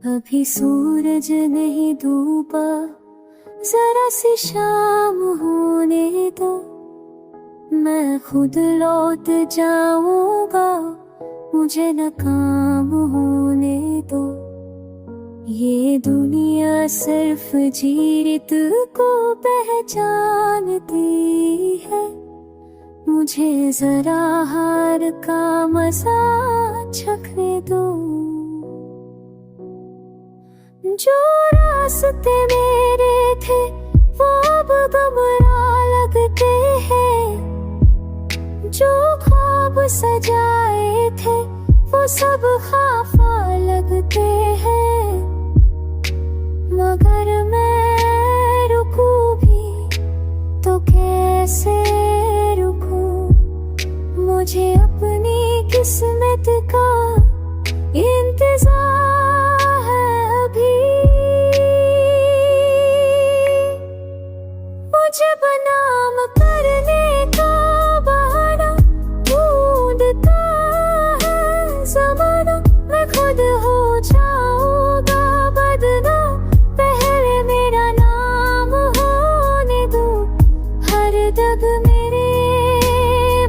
अभी सूरज नहीं डूबा, जरा सी शाम होने दो, मैं खुद लौट जाऊंगा, मुझे न काम होने दो। ये दुनिया सिर्फ जीत को पहचानती है, मुझे जरा हार का मजा चखने दो। जो रास्ते मेरे थे वो अब गमरा लगते हैं, जो ख्वाब सजाए थे वो सब खाफा लगते हैं। मगर मैं रुकूं भी तो कैसे रुकूं, मुझे अपनी किस्मत का इंतजार है अभी। मुझे बदनाम करने का बहाना ढूंढता है ज़माना, मैं खुद हो जाऊंगा बदनाम, पहले मेरा नाम होने दो। हर दग मेरे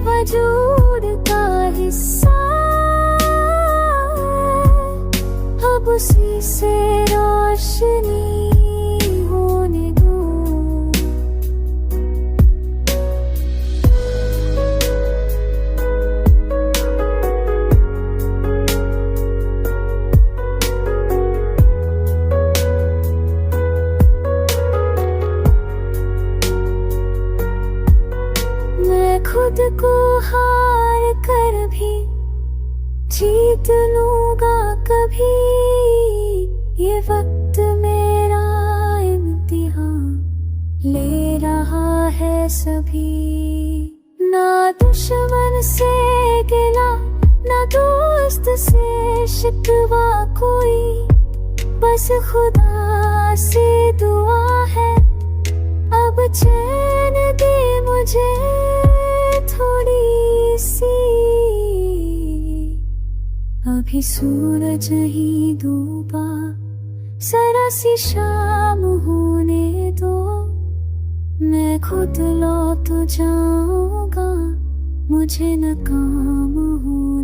वजूद का हिस्सा है, अब उसी से रोशनी होने दो। मैं खुद को हार कर भी जीत लूंगा कभी, ये वक्त मेरा इम्तिहान ले रहा है सभी। ना दुश्मन से गिला, ना दोस्त से शिकवा कोई, बस खुदा से दुआ है, अब चैन दे मुझे थोड़ी सी। अभी सूरज ही डूबा, जरा सी शाम होने दो, मैं खुद लौट जाऊंगा, मुझे न काम हो